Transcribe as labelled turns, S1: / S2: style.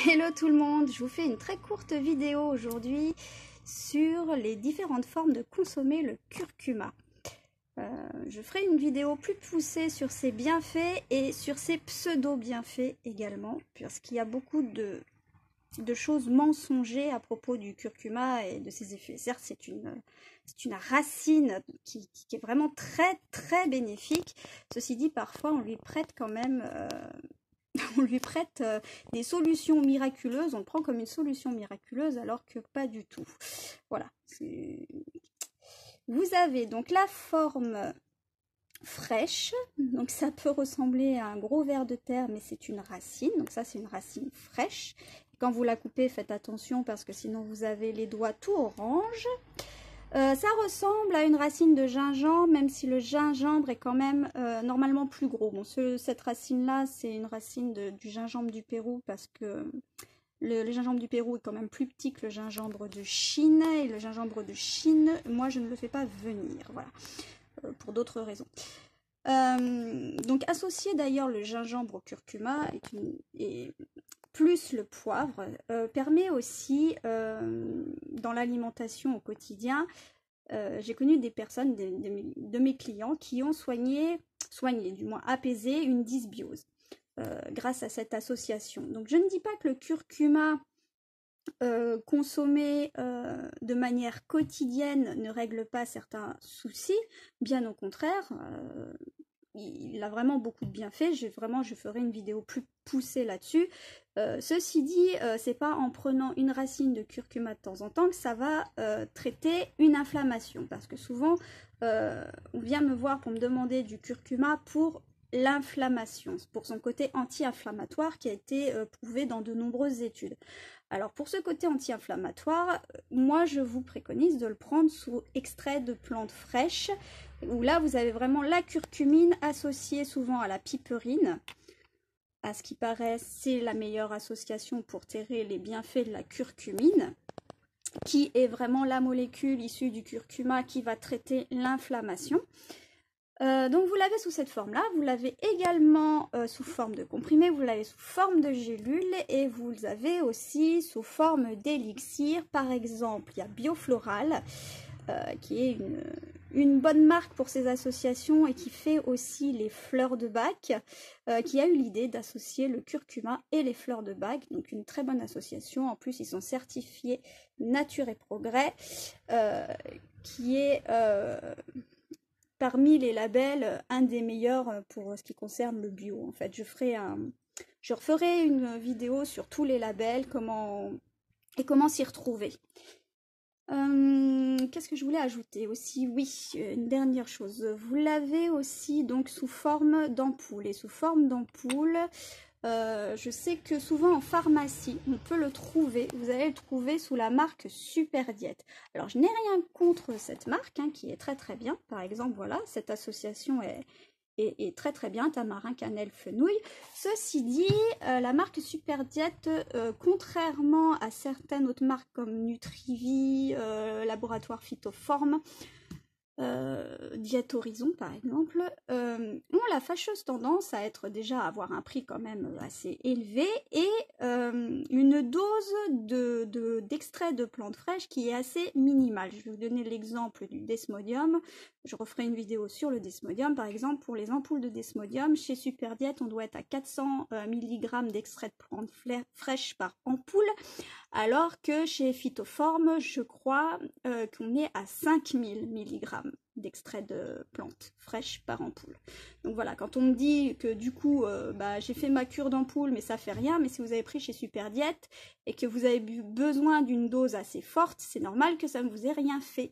S1: Hello tout le monde, je vous fais une très courte vidéo aujourd'hui sur les différentes formes de consommer le curcuma. Je ferai une vidéo plus poussée sur ses bienfaits et sur ses pseudo-bienfaits également, puisqu'il y a beaucoup de choses mensongères à propos du curcuma et de ses effets. Certes, c'est une racine qui est vraiment très bénéfique. Ceci dit, parfois on lui prête quand même... on lui prête des solutions miraculeuses, on le prend comme une solution miraculeuse alors que pas du tout. Voilà. Vous avez donc la forme fraîche, donc ça peut ressembler à un gros ver de terre, mais c'est une racine, donc ça c'est une racine fraîche. Quand vous la coupez, faites attention parce que sinon vous avez les doigts tout orange. Ça ressemble à une racine de gingembre, même si le gingembre est quand même normalement plus gros. Bon, cette racine-là, c'est une racine du gingembre du Pérou parce que le gingembre du Pérou est quand même plus petit que le gingembre de Chine. Et le gingembre de Chine, moi, je ne le fais pas venir, voilà, pour d'autres raisons. Donc, associer d'ailleurs le gingembre au curcuma et plus le poivre permet aussi dans l'alimentation au quotidien. J'ai connu des personnes, de mes clients qui ont soigné, du moins apaisé une dysbiose grâce à cette association. Donc je ne dis pas que le curcuma consommé de manière quotidienne ne règle pas certains soucis, bien au contraire. Il a vraiment beaucoup de bienfaits. Je ferai une vidéo plus poussée là-dessus. Ceci dit, c'est pas en prenant une racine de curcuma de temps en temps que ça va traiter une inflammation. Parce que souvent, on vient me voir pour me demander du curcuma pour l'inflammation, pour son côté anti-inflammatoire qui a été prouvé dans de nombreuses études. Alors pour ce côté anti-inflammatoire, moi je vous préconise de le prendre sous extrait de plantes fraîches, où là vous avez vraiment la curcumine associée souvent à la piperine. À ce qui paraît, c'est la meilleure association pour tirer les bienfaits de la curcumine, qui est vraiment la molécule issue du curcuma qui va traiter l'inflammation. Donc vous l'avez sous cette forme-là, vous l'avez également sous forme de comprimé, vous l'avez sous forme de gélule et vous l'avez aussi sous forme d'élixir. Par exemple, il y a Biofloral, qui est une bonne marque pour ces associations et qui fait aussi les fleurs de bac, qui a eu l'idée d'associer le curcuma et les fleurs de bac, donc une très bonne association. En plus, ils sont certifiés Nature et Progrès, qui est... parmi les labels, un des meilleurs pour ce qui concerne le bio. En fait, je referai une vidéo sur tous les labels, comment s'y retrouver. Qu'est-ce que je voulais ajouter aussi? Oui, une dernière chose. Vous l'avez aussi donc sous forme d'ampoule. Et sous forme d'ampoule, je sais que souvent en pharmacie, on peut le trouver. Vous allez le trouver sous la marque Super Diète. Alors, je n'ai rien contre cette marque, hein, qui est très bien. Par exemple, voilà, cette association est très bien, tamarin, cannelle, fenouil. Ceci dit, la marque Super Diète, contrairement à certaines autres marques comme Nutrivie, Laboratoire Phytoforme, Diète Horizon par exemple, ont la fâcheuse tendance à avoir un prix quand même assez élevé et une dose d'extrait de plantes fraîches qui est assez minimale. Je vais vous donner l'exemple du Desmodium. Je referai une vidéo sur le Desmodium. Par exemple, pour les ampoules de Desmodium, chez Super Diète, on doit être à 400 mg d'extrait de plantes fraîches par ampoule, alors que chez Phytoforme, je crois qu'on est à 5000 mg d'extrait de plantes fraîches par ampoule. Donc voilà, quand on me dit que du coup, j'ai fait ma cure d'ampoule, mais ça fait rien, mais si vous avez pris chez Super Diète et que vous avez besoin d'une dose assez forte, c'est normal que ça ne vous ait rien fait.